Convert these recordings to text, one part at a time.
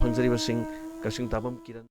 फंजरीबसिंग कसिंग Tabam Kiran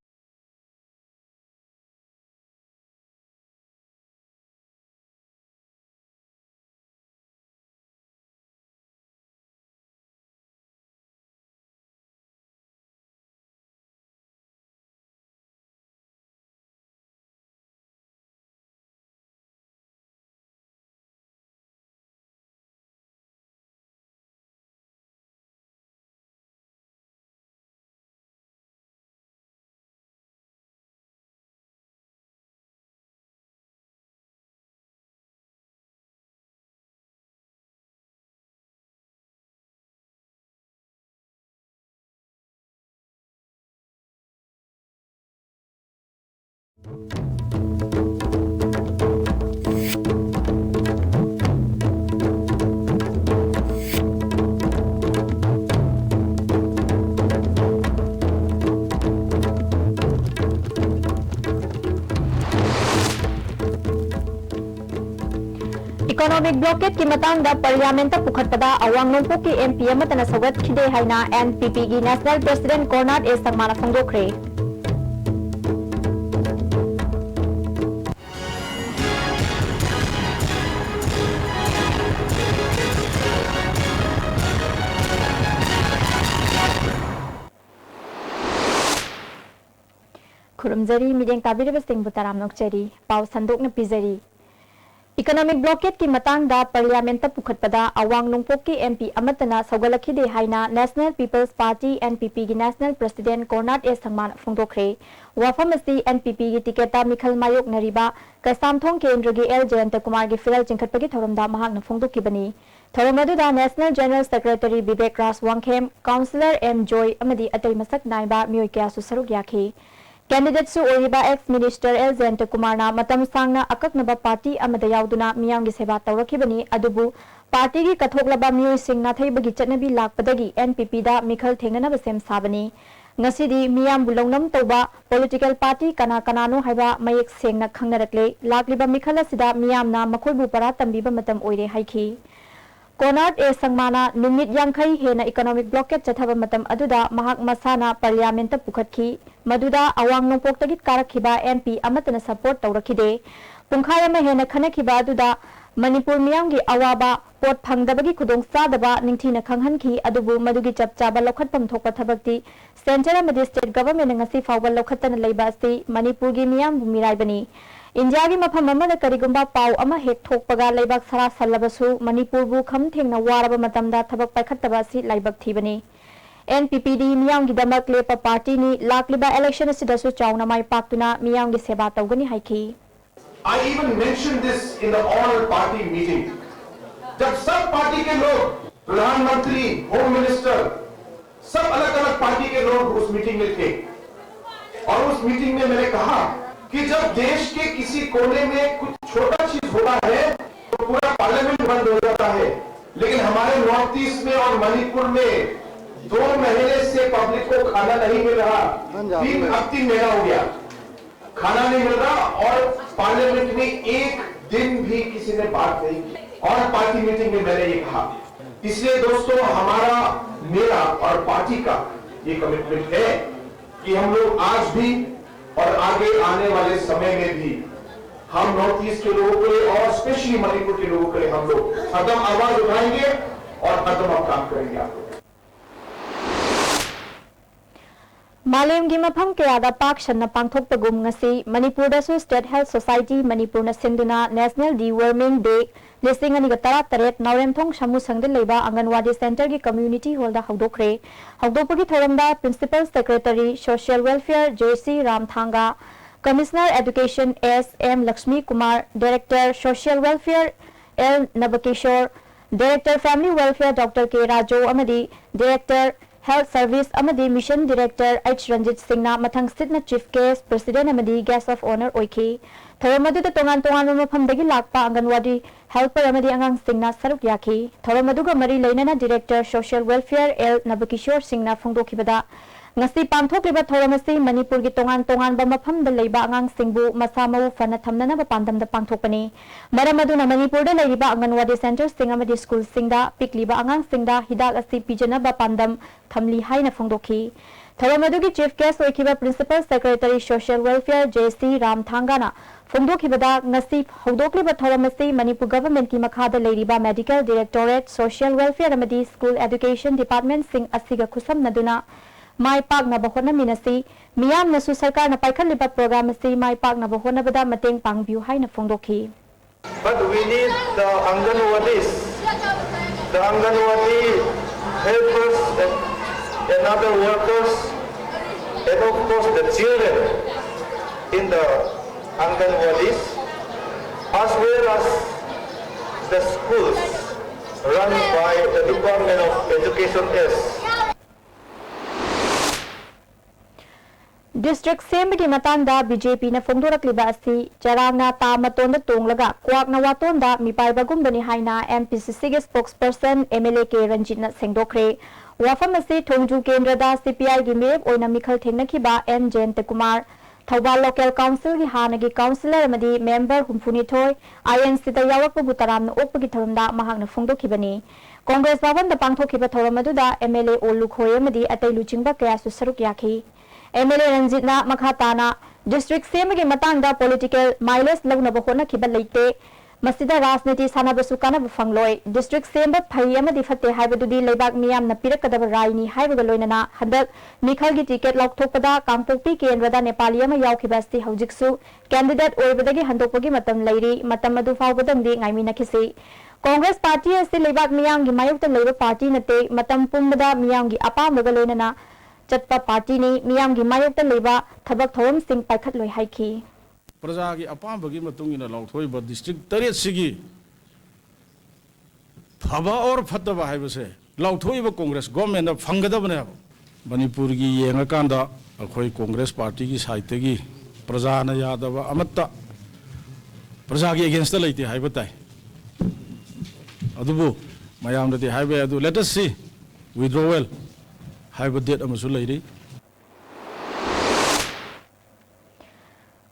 economic blockade की मतंग पार्लियामेंट पुखटपदा अवांग नोंपोक की एमपी अमतना सौगत खिदे हाइना एनपीपी की नेशनल प्रेसिडेंट कोर्नाड ए संगमाना फोंदोखरे। खुरमजरी मिदेंग ताबिरबसिंग बुताराम नोकचरी पाव संदोकना पिजरी। इकोनॉमिक ब्लॉकेट की मतंग पार्लियामेंट पुखटपदा अवांग नोंपोक की एमपी अमतना सौगलखिदे हाइना नेशनल पीपल्स पार्टी एनपीपी की नेशनल प्रेसिडेंट कोर्नाड ए संगमाना फोंदोखरे। वाफम असि एनपीपी की टिकेटा मिखल मायोक नरिबा कसामथोंग केंद्र की एल जयंत कुमार की फिरल चिंखटपगी थोरमदा महाकना फोंदोखिबनी। थोरम अदुदा national general secretary Vivek Raj Wangkhem councillor M Joy अमदी अतै मसक नाइबा मियोय कयासु सरुक याखी। कैंडिडेट सु ओरिबा ex minister L Jayant Kumar मतम सांगना अकक्नबा पार्टी अमदा याउदुना मियांगी सेवा तौरखिबनी अदुबु पार्टी की कथोकलबा मियोयसिंग नाथैबगी चटनबी लाकपदगी एनपीपी दा मिखल थेंगनबा same साबनी। ngasi miyam bulongnam toba political party kana kanano haiba mayek sengna khangnarakle lakliba mikhala sida miyamna makhoibu para tambiba matam oire haiki Conrad A संगमाना नुमित यांखई हेना इकोनॉमिक ब्लॉकेट चथाबा मतम अदुदा महाक मसाना पार्लियामेंट पुखटखी मदुदा अवांग नोंपोक्तगी कारखिबा एमपी अमतना सपोर्ट तौरखिदे पुंखाय में हेना खनखिबा अदुदा मणिपुर मियांगी अवाबा पोट फंगदबगी खुदोंग चादबा निंगथीना खंगहनखी अदुबु मदुगी चपचाबा लौखटपम थोकपा थबक्ति सेंट्रल अमदी स्टेट गवर्नमेंट ngasi फावबा लौखटना लैबा असि मणिपुर गी मियांग मिराइबनी इंडिया की मफम अमदा करिगुंबा पाव अमा हेक थोकपगा लैबाक सरा सल्लबसु मणिपुर बु खम थेंगना वारबा मतमदा थबक पाइखतबा सि लाइबक थीबनी एनपीपी दी मियांग की दमक लेपा पार्टी नि लाकलिबा इलेक्शन सिदसु चाउना माइ पाक्तुना मियांग की सेवा तौगनी हाइकी। I even mentioned this in the all party meeting. जब सब पार्टी के लोग प्रधानमंत्री होम मिनिस्टर सब अलग अलग पार्टी के लोग उस मीटिंग में थे और उस मीटिंग में मैंने कहा कि जब देश के किसी कोने में कुछ छोटा चीज होता है तो पूरा पार्लियामेंट बंद हो जाता है, लेकिन हमारे नॉर्थ ईस्ट में और मणिपुर में 2 महीने से पब्लिक को खाना नहीं मिल रहा, 3 महीना हो गया खाना नहीं मिल रहा और पार्लियामेंट में एक दिन भी किसी ने बात नहीं की और पार्टी मीटिंग में मैंने ये कहा। इसलिए दोस्तों हमारा मेरा और पार्टी का ये कमिटमेंट है कि हम लोग आज भी और आगे आने वाले समय में भी हम नॉर्थ ईस्ट के लोगों के लिए और स्पेशली मणिपुर के लोगों के लिए हम लोग कदम आवाज उठाएंगे और कदम काम करेंगे। आप मालेम की मफम कयादा पाक सन्ना पांथोक्तगुम ngasi मणिपुरदसु स्टेट हेल्थ सोसाइटी मणिपुरना सिंदुना नेशनल डीवर्मिंग डे लिसिंग अनिगा तरा तरेट नौरेमथोंग सामू संगदे लेबा आंगनवाड़ी सेंटर की कम्युनिटी हॉल दा हौदोखरे हौदोपगी थोरमदा principal secretary social welfare J C Ramthanga commissioner education S M Lakshmi Kumar director social welfare L Nabakishore director family welfare doctor K Rajo अमदी डायरेक्टर हेल्थ सर्विस अमदी mission director H Ranjit Singh मथंग सिटना चीफ गेस्ट प्रेसिडेंट अमदी गेस्ट ऑफ ऑनर ओइखी थोरम अदुदा तोंगान तोंगान मफमदगी लाकपा आंगनवाड़ी हेल्पर अमदी अंगांग सिंगना सरुक याखी थोरम अदुगा मरी लैनना director social welfare L Nabakishore सिंगना फोंदोखिबदा ngasi पांथोक्लिबा थोरम असि मणिपुर की तोंगान तोंगान मफमदा लैबा अंगांग सिंगबु मसा मउ फना थमनना पांदमदा पांथोकपनी मरम अदुना मणिपुरदा लैबा आंगनवाड़ी सेंटर सिंग अमदी स्कूल सिंगदा पिकलिबा अंगांग सिंगदा हिदाक असि पिजनबा पांदम थमली हाइना फोंदोखी थौरम अदुगी चीफ गेस्ट ओइखिबा principal secretary social welfare J C रामथांगाना फोंदोखिबदा ngasi हौदोक्लिबा थौरम असि मणिपुर गवर्नमेंट की मखादा लेरिबा मेडिकल डायरेक्टोरेट सोशल वेलफेयर अमदी स्कूल एजुकेशन डिपार्टमेंट सिंग असिगा खुसमनदुना माय पाकनबा होनमिनसी मियामनसु सरकारना पाइखलिबा प्रोग्राम असि माय पाकनबा होनबदा मतेंग पांगबिउ हाइना फोंदोखि. But we need the Anganwadis, the Anganwadi helpers and other workers, and of course the children in the Anganwadis, as well as the schools run by the Department of Education S. District Assembly matangda BJP na phongdorakliba asi charangna ta matonda tonglaga kwakna watonda mipaibagumbani haina MPCC ge spokesperson MLA K Ranjit na sengdokre wafam asi thongju kendrada CPI gi mep oina mikhal thengnakhiba N Jayantakumar Thaubal Local Council gi hanagi councillor amadi member humphunithoi INC da yawakpa butaram na okpagi tharumda mahakna phongdokhibani Congress bhavan da pangthokhiba thoram aduda MLA Olukhoi amadi atai luchingba kaya su saruk yakhi MLA Ranjit na makhatana district semagi matangda political mileage lagnaba honakhiba leite masida rajniti sanabasu kanaba fangloi district semba phai amadi fatte haibadudi leibak miyam na pirakadaba raini haibaga loinana handak mikhal gi ticket laukthokpada kangpokpi kendrada nepali ama yaukhiba asti haujiksu candidate oibadagi handokpagi matam leiri matam adu faubadangdi ngaiminakisi Congress party asti leibak miyam gi mayukta leiba party nate matam pumbada miyam gi apamaga loinana चटपा party ने मियाम की मायोक्ता लेबा थबक थौरम सिंह पाइखत लोय हाइखि प्रजा की अपामबगी मतुंगिना लौथोइबा district Taret सिगी फबा और फतबा हाइबसे लौथोइबा Congress government फंगदबने Manipur की येंगाकांदा अखोई कांग्रेस पार्टी की साइड की प्रजा न यादव अमत्ता प्रजा की अगेंस्ट लेते हाइबा ताई अदुबु मयामदति हाइबे अदु लेट अस सी विड्रॉवल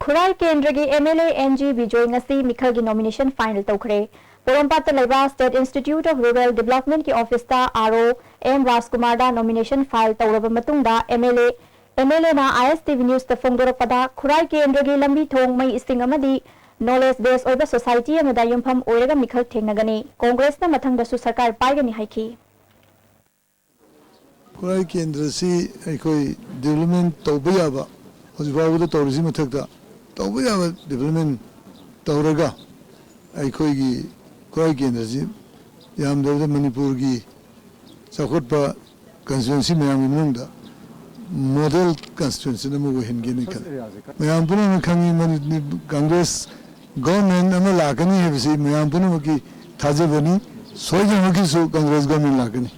खुराई केंद्र की MLA NG बिजोय ngasi मिखल की नॉमिनेशन फाइनल तौखरे पोरमपात लेबा state institute of rural development की ऑफिस ता RO M राजकुमार दा नॉमिनेशन फाइल तौरब मतुंगदा MLA ना ISTV न्यूज ता फोंगदोरपदा खुराई केंद्र की लंबी थोंग मई इसिंग अमदी नॉलेज बेस ओइबा सोसाइटी अमदा युमफम ओइरगा मिखल थेंगनगनी कांग्रेस ना मथंगदसु सरकार पाइगनी हाइखि खुराई केंद्र से डेवलपमेंट तौब याब हजिबाबद तौरसी मथक्ता तौब याब डेवलपमेंट तौरगा खुराई केंद्र से यामदबद मणिपुर की चाखोटपा कंस्टिट्यूंसी मयाम मनुंगदा मॉडल कंस्टिट्यूंसी नमो हेनगेनि खल मयाम पुनः खंगी कांग्रेस गवर्नमेंट अमा लाकनी हेबसी मयाम पुनः की थाजबनी सोयजमकी सु कांग्रेस गवर्नमेंट लाकनी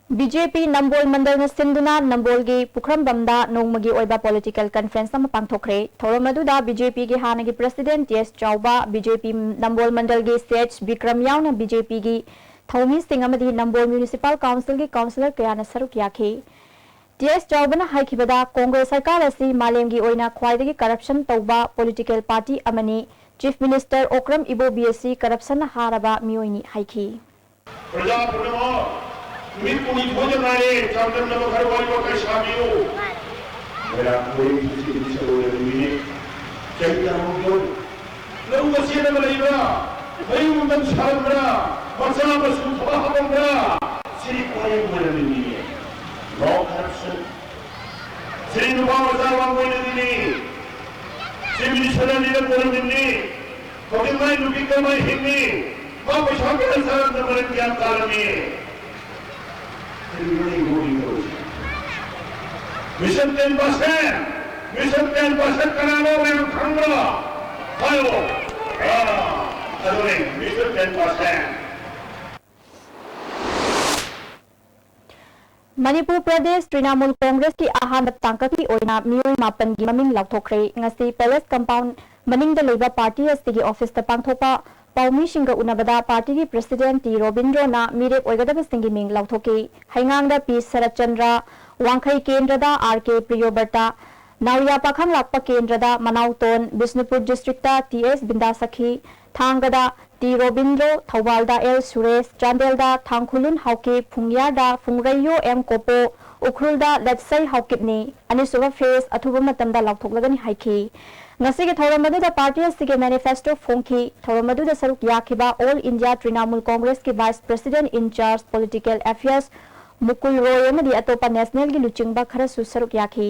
BJP Nambol Mandal na sinduna Nambol gi Pukhrambamda nongmagi oiba political conference ama pangthokre thoromaduda BJP gi hanagi president TS Chauba BJP Nambol Mandal gi CH Bikram yauna BJP gi Thomi Singh amadi Nambol Municipal Council gi councillor kayana saruk yakhi TS Chauba na haikibada Congress sarkar asi malem gi oina khwaidagi corruption tauba political party amani Chief Minister Okram Ibo BSc corruption na haraba miyoini haikhi मिपुनी भोजनारे चांदन नव घर वाली को कैशामियो मेरा कोई किसी किसी को नहीं चलता हो लोग वसीले में लेबा भाई मुंडन शारबरा मसला बस थोड़ा हमरा श्री कोई बोले नहीं है नो करप्शन श्री नुबा मसाला बोले नहीं श्री मिनिस्टर ने बोले नहीं कोई मैं लुकी कमाई हिन्नी बाप शाके सारा नंबर क्या काल में मिशन 10% करानो में खंगरा आयो अरे मिशन 10% मणिपुर प्रदेश तृणमूल कांग्रेस की अहान तांका की ओइना मियोय मापन की ममिंग लाउथोखरे ngasi पैलेस कंपाउंड मनिंग द लेबा पार्टी अस्ति ऑफिस त पांगथोपा पाउमी सिंग उनबदा पार्टी की प्रेसिडेंट टी रोबिंद्रो ना मिरेप ओइगदब सिंगी मिंग लाउथोके हाइंगांग द पी शरदचंद्र वांखई केंद्र दा RK प्रियोबर्ता नाउया पाखंग लापा केंद्र दा मनाउतोन बिष्णुपुर डिस्ट्रिक्ट दा TS बिंदा सखी थांगदा टी रोबिंद्रो थौबालदा एल सुरेश चांदेलदा थांखुलुन हाउकी फुंगियादा फुंगरयो एम कोपो उखरुलदा लेट्सई हाउकिपनी अनिसुबा फेस अथुबा मतमदा लाउथोकलगनी हाइखी ngasi ke thoram madu da party asige manifesto phongki thoram madu da saruk yakhiba all india trinamool congress ke vice president in charge political affairs mukul roy amadi atopa national gi luchingba khara su saruk yakhi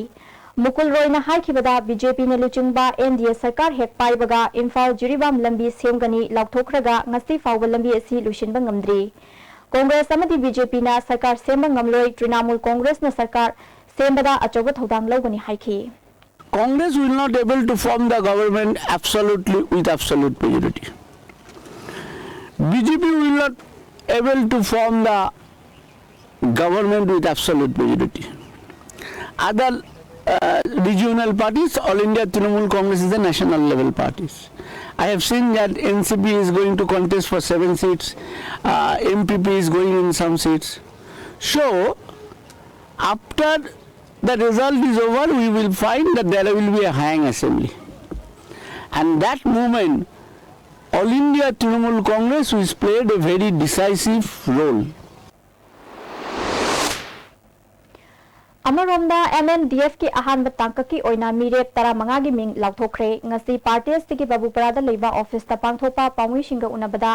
mukul roy na haikibada bjp ne luchingba nda sarkar hek paibaga imphal jiribam lambi semgani laukthokraga ngasi fawba lambi asi lushinba ngamdri congress amadi bjp na sarkar semba ngamloi trinamool congress na sarkar sembada achoba thodang logani haiki Congress will not able to form the government absolutely with absolute majority. BJP will not able to form the government with absolute majority. Other regional parties, All India Trinamool Congress is the national level parties. I have seen that NCP is going to contest for 7 seats, MPP is going in some seats. So, after the result is over, we will find that there will be a hang assembly. And that moment, All India Trinamool Congress has played a very decisive role. Amaromda MNDF ki ahan batangka ki oina mirep tara manga gi ming lauthokre ngasi party stiki babu parada leiba office ta pangthopa pamui singa unabada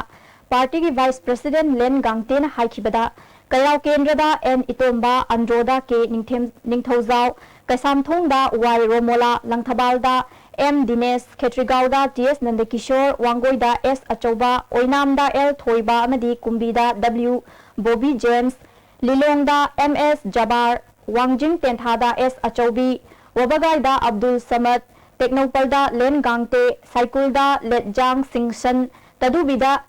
party ki vice president Len Gangten haikibada Kayao Kendrada N Itomba Androda ke Ningthozao Kasamthongda Y Romola Langthabalda M Dinesh Khetrigauda TS Nandakishore Wangoida S Achoba Oinamda L Thoiba amadi Kumbida W Bobby James Lilongda MS Jabar Wangjing Tenthada S Achobi Wabagaida Abdul Samad Teknopalda Len Gangte Saikulda Letjang Singsan Tadubida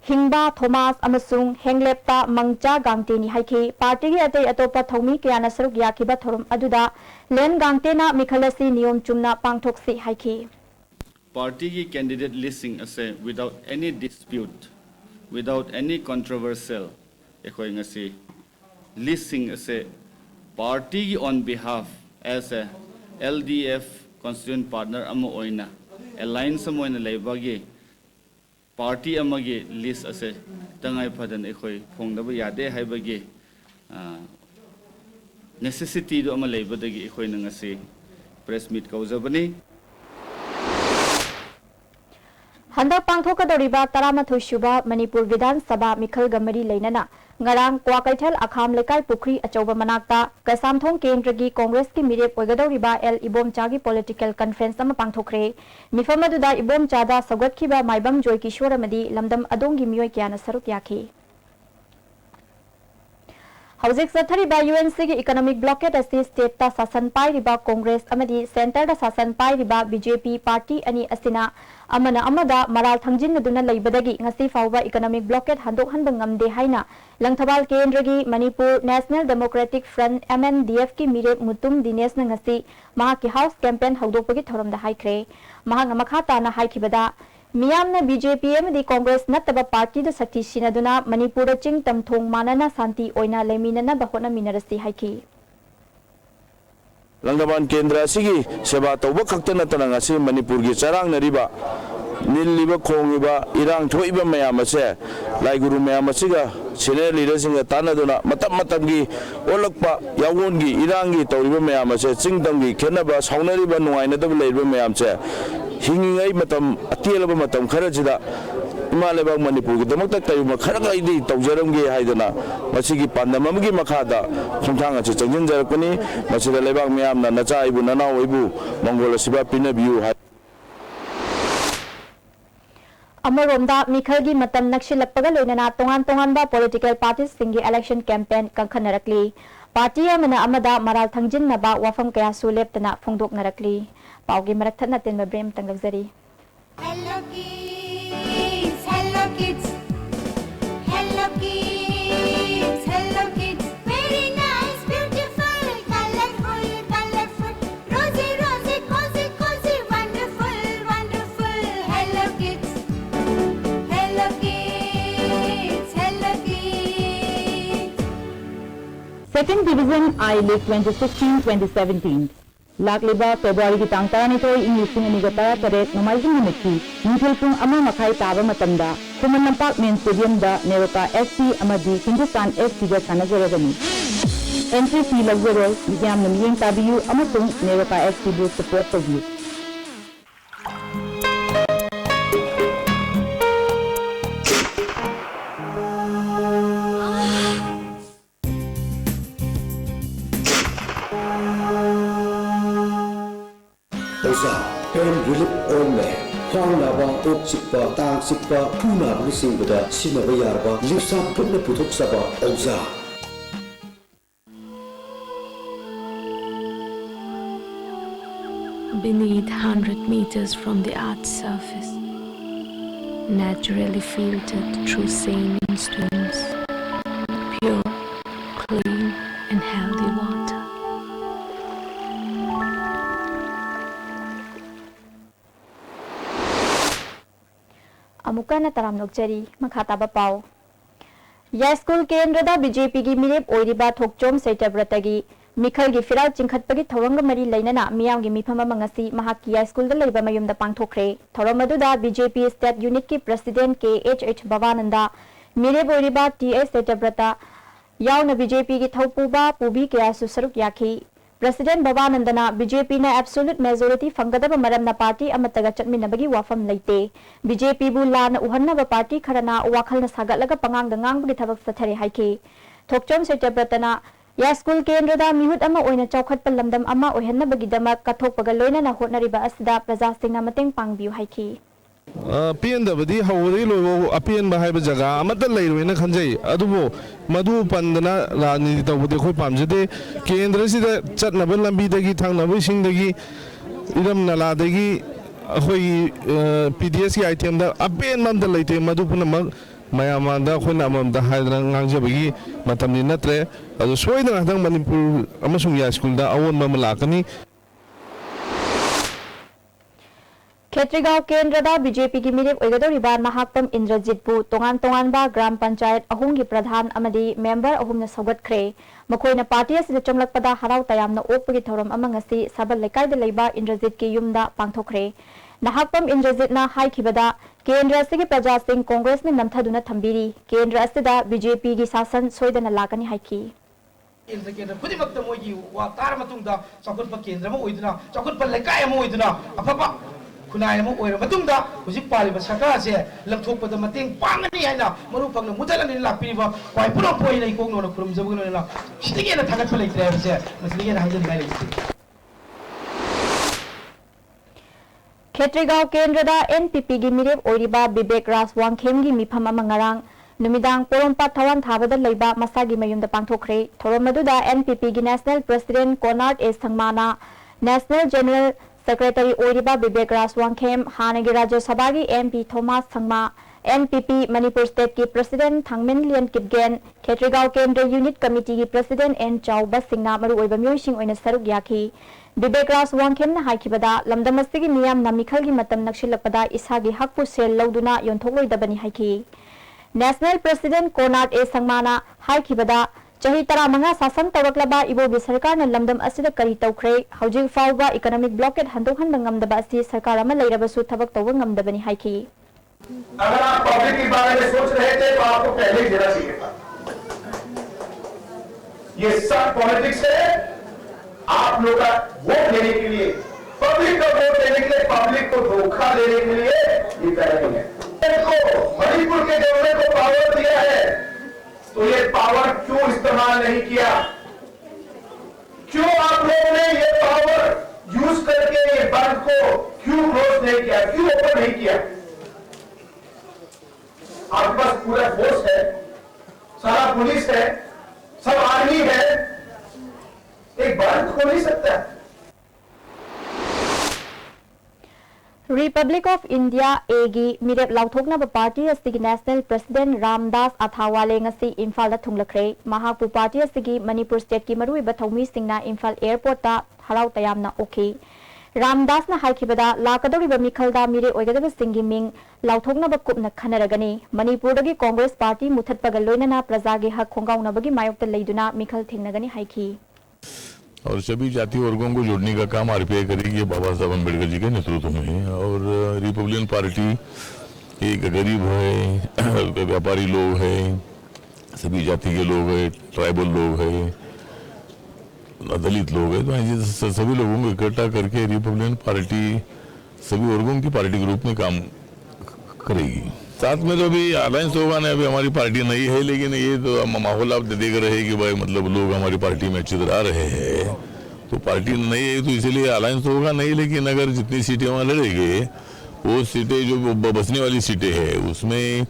Hingba Thomas amasung Henglepta Mangcha Gangte ni haiki party gi atai atopa thomi kyana saruk yakiba thorum aduda Len Gangte na mikhalasi niyom chumna pangthoksi haiki party ki candidate listing ase without any dispute without any controversial ekhoi ngasi listing ase party ki on behalf as a LDF constituent partner amo oina alliance amo oina leibagi party amagi list ase tangai phadan ekhoi phongdaba yade haibagi necessity do ama leibadagi ekhoi nangasi press meet kaujabani Handa pangthokadoriba taramathui shuba Manipur Vidhan Sabha Mikhal Gamari leinana ngarang Kwakaithal Akham Lekai Pukri Achoba Manakta Kasamthong Kendragi Congress ki mirep oigadoriba L Ibomcha gi political conference ama pangthokre mifamaduda Ibomcha da sagatkiba Maibam Joy Kishore amadi lamdam adongi miyoi kyana saruk yakhi Hauzik Sathariba UNC ki economic blockade asi state ta sasan pai riba Congress amadi center da sasan pai riba BJP party ani asina amana amada maral thangjin duna leibadagi ngasi fawba economic blockade handok hanba ngamde haina Langthabal Kendragi Manipur National Democratic Front MNDF ki mirep mutum Dinesh na ngasi maha ki house campaign hawdokpagi thoramda haikre maha ngamakha ta na haikibada Miyamna BJP amadi Congress nataba party da sakti sinaduna Manipur da ching tamthong manana santi oina leminana bahona minarasi haiki Langdaban Kendra sigi seba tawba khaktana tananga si Manipur gi charang nariba nilliba khongiba irang thoiba mayam ase lai guru mayam asiga senior leaders singa tanaduna matam matam gi olakpa yawon gi irang gi tawriba mayam ase chingdam gi khenaba saunariba nuaina dab leiba mayam se hingingai matam atielaba matam kharajida Imaleba Manipur gi damakta tayuma kharaga idi tawjaramgi haidana masigi pandamamgi makhada khumthanga che changjin jarakani masida lebak miyamna nacha ibu nana oibu mongola siba pinabiu Amaromda Mikhalgi matam nakshilakpaga loinana tongan ba political parties singi election campaign kankanarakli party amana amada maral thangjin naba wafam kaya su leptana phongdok narakli paugi marakthana tenba brem tanglakjari Hello kids, hello kids, hello kids, hello kids. Very nice, beautiful, colorful, colorful, rosy, rosy, cozy, cozy, wonderful, wonderful. Hello kids, hello kids, hello kids. Second Division I League 2016-2017. Lakliba February ki tang 12 ing lising ani ga 13 nomaijing numit ki nithil pung ama makhai taba matamda Kuman Lampak Main Stadium da Neroka FC amadi Hindustan FC ga sanajaragani. Entry fee lagzaroi miyam na miyeng tabiyu amasung Neroka FC bu support tawbiyu. Relief Oilman, Hwangnaba, Okchikpa, Tangchikpa, Punaba Singbada, Sinaba Yarba, Lipsa Putna Putuk Saba, Oza. Beneath 100 meters from the Earth's surface, naturally filtered through saline streams, pure, clean and healthy water. अमुकाना तराम नोकचरी मखाताबा पाओ या school केंद्र दा BJP की मिरेप ओइरिबा थोकचोम सेटब्रतगी मिखल की फिराल चिंखतपगी थौरंग मरी लेनना मियाम की मिफम मंगसी महाकी या school दा लेबा मयुम दा पांगथोखरे थौरम मदुदा बीजेपी स्टेट यूनिट की प्रेसिडेंट के एच भवानंदा मिरेप ओइरिबा टीएस सेटब्रता याउना बीजेपी की थौपुबा पुबी के सुसरुक याखी प्रेसिडेंट भवानंदना बीजेपी ने एब्सोल्यूट मेजोरिटी फंगदब मरमना पार्टी अमतगा चटमिनबगी वाफम लेते बीजेपी बु लान उहन्नब पार्टी खरना वाखलना सागतलगा पंगांग गांगबगी थबक सथरे हाइके थोकचोम सेटब्रतना या स्कूल केंद्रदा मिहुत अमा ओइना चौखटप लमदम अमा ओहन्नबगीदमक कथोकपगा लोइनना होटनरिबा असदा प्रजासिंगना मतेंग पांगबियु हाइके पेंदबदी हौदगी लोइबो अपेंबा हाइबा जगह अमत लेरोइना खंजई अदुबो मधु पंदना राजनीति तौबदे खोय पामजदे केंद्र सिदा चटनब लंबीदगी थांगनब सिंगदगी इरम नलादगी अखोय पीडीएस की आइटम दा अपेन ममदा लेते मधु पुनमक मयामांदा खोयना ममदा हाइदना ngangjabagi matamni natre adu soidana hadang manipur amasung ya school da awon mama lakani Khetrigao केंद्र बीजेपी की मिरेप ओइगदोरिबा महाकपम इंद्रजीतपु तोंगान तोंगानबा ग्राम पंचायत अहुम की प्रधान अमदी मेंबर अहुमना सौगतख्रे मखोइना पार्टी असिदा चमलकपदा हराव तयामना ओकपगी थौरम अमंगसी सबल लेकाइदा लेबा इंद्रजीत की युमदा पांगथोखरे नाहकपम इंद्रजीतना हाइखिबदा केंद्र असिगी प्रजासिंग कांग्रेस ने नमथदुना थंबिरी केंद्र असिदा बीजेपी की शासन सोइदना लाकनी हाइखी केंद्र खुदिमक्ता मोइगी वा तार मतुंगदा चौखटपा केंद्र म ओइदना चौखटपा लेकाय म ओइदना अफबा खुनाय म ओइरा मतुंगदा हुजिक पालिबा सरकार से लमथोकपदा मतेंग पांगनी हाइना मरु फंगना मुदलनि लापिरिबा वाइ पुरो पोइना इकोंगनो खुरुमजबगनो सिदिगेना थागतपा लेत्रे बसे मसिदिगेना हाइजन गाइले खेत्रीगांव केंद्र एनपीपी की मिरेप ओइरिबा विवेक राज वांगखेम की मिफम मंगारांग नुमिदांग पोरोंपाट थवान थाबदा लेबा मसागी मयुमदा पांगथोखरे थोरम मदुदा एनपीपी की नेशनल प्रेसिडेंट कोनार्ड एस थंगमाना नेशनल जनरल सेक्रेटरी ओइरिबा विवेक राज वांगखेम हानगी राज्य सभा की MP Thomas Sangma NPP Manipur state की प्रेसिडेंट थांगमिन लियन किपगेन खेत्रीगांव केंद्र यूनिट कमिटी की प्रेसिडेंट एन चाउबा सिंगना मरु ओइबा मियोइसिंग ओइना सरुक याखी विवेक राज वांगखेमना हाइखिबदा लमदम असिगी मियाम नमिखल की मतम नक्सिलकपदा इसागी हकपु cell लौदुना योंथोकलोइदबनी हाइखी national president Konrad A संगमाना हाइखिबदा चही 15 शासन तौरक्लबा इबोगी सरकार ने लमदम असिदा करी तौखरे हौजिक फाउबा इकोनॉमिक ब्लॉकेट हंदोहन बंगमदबा असि सरकार अमा लेरबसु थबक तौब ngमदबनी हाइखी अगर आप पब्लिक के बारे में सोच रहे थे तो आपको पहले ही देना चाहिए था ये सब पॉलिटिक्स है आप लोग का वोट लेने के लिए पब्लिक का वोट लेने के लिए पब्लिक को धोखा देने के लिए ये कर रहे हैं मणिपुर के गवर्नर को पावर दिया है तो ये पावर क्यों इस्तेमाल नहीं किया क्यों आप लोगों ने ये पावर यूज करके ये बंद को क्यों क्लोज नहीं किया क्यों ओपन नहीं किया आपके पास पूरा फोर्स है सारा पुलिस है सब आर्मी है एक बंद हो नहीं सकता रिपब्लिक ऑफ इंडिया एगी मिरेप लाउथोकनब पार्टी असिगी national president Ramdas Athawale ngasi Imphal थुंगलखरे महापु पार्टी असिगी मणिपुर स्टेट की मरुइबा थौमी सिंगना इम्फाल एयरपोर्ट ता हराव तयामना ओके रामदास ना हाइखिबदा लाकदोरिबा मिखलदा मिरे ओइगदब सिंगी मिंग लाउथोकनब कुपना खनरगनी मणिपुरदगी कांग्रेस पार्टी मुथतपगा लोइनना प्रजागे हक खोंगाउनबगी मायोक्ता लेदुना मिखल थेंगनगनी हाइखी और सभी जाति वर्गों को जोड़ने का काम आरपीआई करेगी बाबा साहब अम्बेडकर जी के नेतृत्व में और रिपब्लिकन पार्टी एक गरीब है, व्यापारी लोग हैं, सभी जाति के लोग हैं, ट्राइबल लोग हैं, दलित लोग हैं, तो ऐसे सभी लोगों को इकट्ठा करके रिपब्लिकन पार्टी सभी वर्गों की पार्टी के रूप में काम करेगी। साथ में तो अभी अलायंस होगा ना, अभी हमारी पार्टी नहीं है, लेकिन ये तो माहौल आप देख रहे हैं कि भाई मतलब लोग हमारी पार्टी में अच्छी तरह आ रहे हैं, तो पार्टी नहीं है तो इसलिए अलायंस होगा नहीं। लेकिन अगर जितनी सीटें वहाँ लड़ेंगे वो सीटें जो बसने वाली सीटें हैं उसमें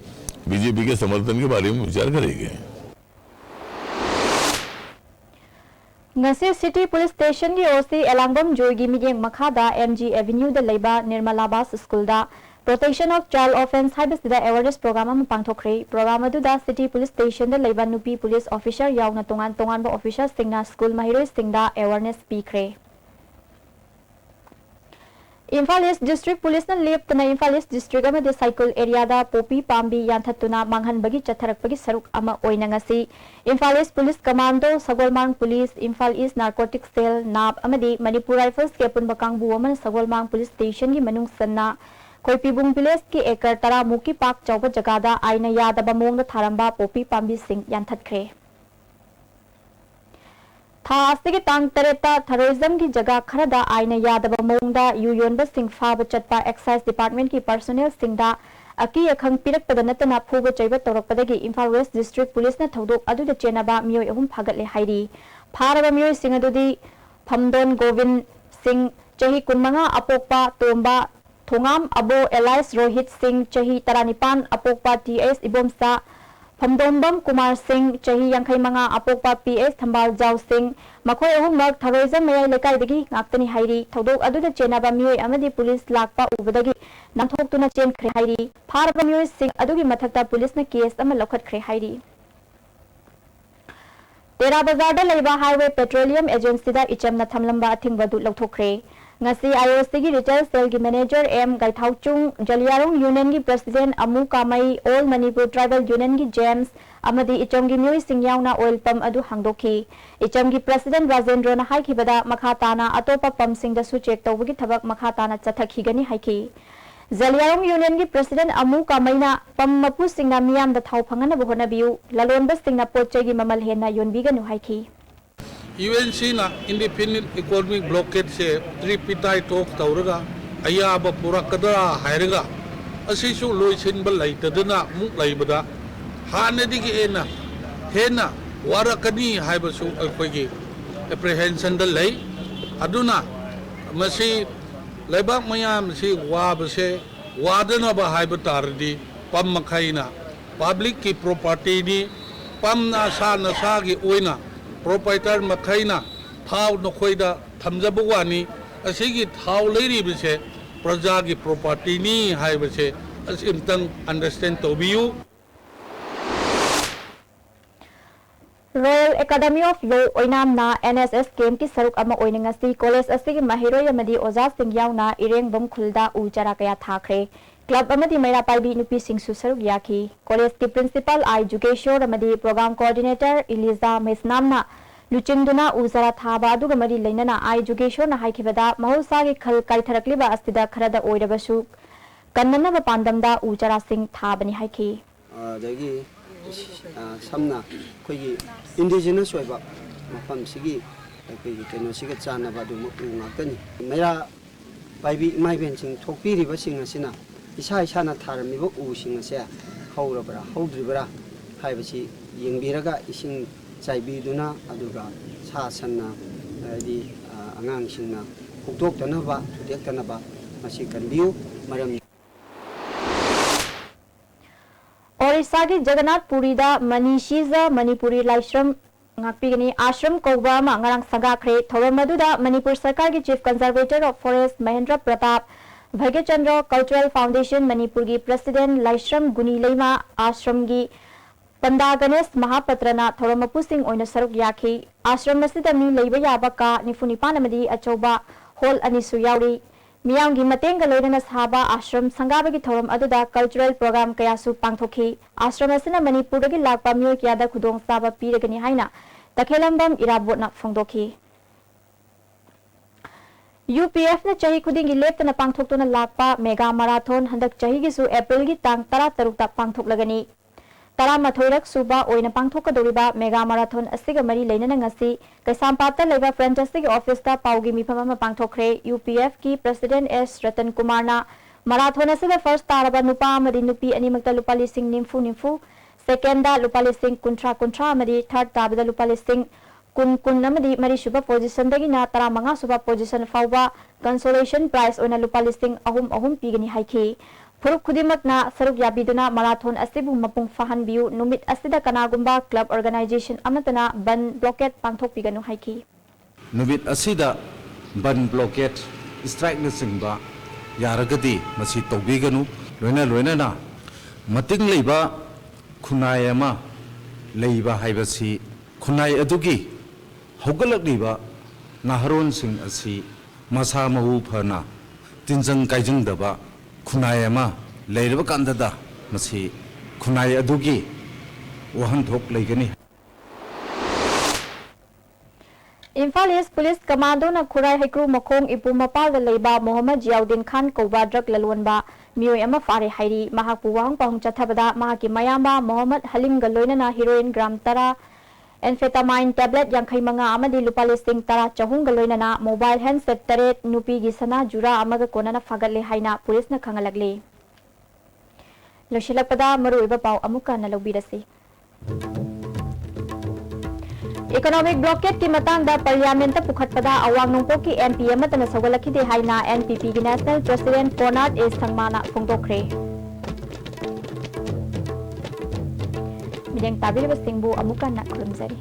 बीजेपी के समर्थन के बारे में विचार करेंगे। ngasi city police station gi oc elangom joigi miyeng makhada mg avenue da leiba nirmala bas school da protection of child offence haibasida awareness program am pangthokre program adu da city police station da leiba nupi police officer yauna tongan tongan ba officer singna school mahiroi singda awareness pikre Imphal East District Police na lep na Imphal East District ama de cycle area da popi pambi yanthatuna manghan bagi chatharakpagi saruk ama oina ngasi Imphal East Police Commando Sagolmang Police Imphal East Narcotics Cell NAB amadi Manipur Rifles ke punba kangbu aman Sagolmang Police Station gi manung sanna Koipibung Village ki ekar tara muki pak chawba jagada aina yadaba mongda tharamba popi pambi sing yanthatkre थास्तिगे तांग तरेता थरोइज्म की जगह खरदा आइना यादब मोंगदा यूयोनबा सिंह फाब चटपा excise department की पर्सनल सिंगदा अकी अखंग पिरक पदनतना फूब चैब तौरपदगी इम्फाल वेस्ट डिस्ट्रिक्ट पुलिस ना थौदोक अदुदा चेनाबा मियोय अहुम फागतले हाइरी फारबा मियोय सिंह अदुदी फमदोन गोविंद सिंह चही कुनमंगा अपोकपा तोंबा थोंगाम अबो एलाइस रोहित सिंह चही तरानिपान अपोकपा टीएस इबोमसा फमदोंबम कुमार सिंह चही यांखै मंगा अपोकपा पीएस थंबाल जाव Singh मखोय अहुमक थरोइजम मयाय लेकाइदगी ngaktani hairi thodok aduda chenaba miyoy amadi police lakpa ubadagi namthoktuna chenkhre hairi farba miyoy sing adugi mathakta police na case ama lokhatkhre hairi Tera Bazar da leiba highway petroleum agency da ichamna thamlamba athingwadu lokthokre ngasi IOC gi retail cell gi manager M Gaithauchung Jaliarong union gi president Amu Kamai All Manipur Tribal Union gi James amadi icham gi myoy singyauna oil pump adu hangdokhi icham gi president Rajendra na haikibada makhatana atopa pump sing da su check tawgi thabak makhatana chathakigani haiki Jaliarong union gi president Amu Kamai na pump mapu singna miyam da thau phangana bohona biu lalonba singna pochai gi mamal henna yonbiganu haiki UNC na independent economic blockade se tripitai talk tauraga ayaba purakada hairaga asisu loisin balai tadana muk laibada hanadigi ena hena warakani haibasu akoigi apprehension da lei aduna masi laibak mayam si wabase wadana ba haibatardi pam makhaina public ki property ni pamna sa na sa gi oina proprietor makhaina thau nokhoida thamjabwani asigi thau leiribse praja gi property ni haibase asimtang understand to biu Royal Academy of Law oinam na NSS camp ki saruk ama oininga si college asigi mahiro yamadi oza sing yauna ireng bom khulda ujara kaya thakre club amadi maira paibi nupi sing su saruk yaki college ki principal education amadi program coordinator Eliza Mesnamna luchingduna ujara thaba aduga mari leinana education na haikibada mahosa gi khal kaitharakliba astida kharada oirabasu kannana ba pandamda ujara sing thabani haiki adagi samna khoi indigenous oiba mafam sigi khoi keno siga chana ba du mu ngakani maira paibi mai ben sing thokpiri ba sing asina isa isa na tharami ba u sing ase haurabra haudribra haibasi yengbiraga ising chaibiduna aduga sa sanna di angang singna hukdok tanaba thudek tanaba masi kanbiu maram Orissa ki Jagannath Puri da Manishiza Manipuri Laishram ngakpigani ashram kogba ma ngarang sagakre thoramadu da Manipur Sarkar ki Chief Conservator of Forest Mahendra Pratap Bhagya Chandra Cultural Foundation Manipur ki President Laishram Guni Leima ashram ki Panda Ganesh Mahapatrana Thoramapu Singh oina saruk yakhi ashram asida mi leiba yaba ka nifunipan amadi achoba hol anisu yauri Miyam gi mateng ga loina sahaba ashram sangaba gi thoram aduda cultural program kaya su pangthokhi ashram asina Manipur gi lakpa miyo kya da khudong saba piragani haina takhelambam irabot na phongdokhi UPF na chahi khudingi leptana pangthoktuna lakpa mega marathon handak chahi gisu April gi tang 13 ta pangthoklagani 13rak suba oina pangthokadoriba mega marathon asiga mari leinana ngasi Kaisampata leba franchise office ta paugi mifam ama pangthokre UPF ki president S Ratan Kumar na marathon asida first taraba nupa amadi nupi animakta lupa lising nimfu second da lupa lising kuntra amadi third tabada lupa lising kun amadi mari suba position dagi na 15 suba position fauba consolation prize oina lupa lising ahum pigani haiki Puruk Kudimak na saruk yabiduna marathon asibu mapung fahan biu numit asida kanagumba club organization amatana ban blockade pangthok piganu haiki numit asida ban blockade strike na singba yaragadi masi tobiganu loina na mating leiba khunai ama leiba haibasi khunai adugi hogalakliba naharon sing asi masa mahu phana tinjang kaijing daba khunai ama leirba kandada masi khunai adugi wahan thok leigani Imphal East Police Commando na Khurai Haikru Makhong Ipumapal da leiba Mohammad Jiauddin Khan Koba drug lalwanba mioi ama fare hairi mahak puwang pahong chathabada mahaki mayamba Mohammad Halim ga loina na heroin gram 10 amphetamine tablet 65 amadi lupa listing 10 chahung ga loina na mobile handset 8 nupi gi sana jura amaga konana fagatle haina police na khangalagle loshilakpada maruiba pau amuka na lobirasi Economic blockade ki matang da parliament ta pukhatpada awang nongpo ki MP amatana sawalakide haina NPP ki national president Konrad A Sangmana phongdokre Midang tabirba singbu amuka na khurumjari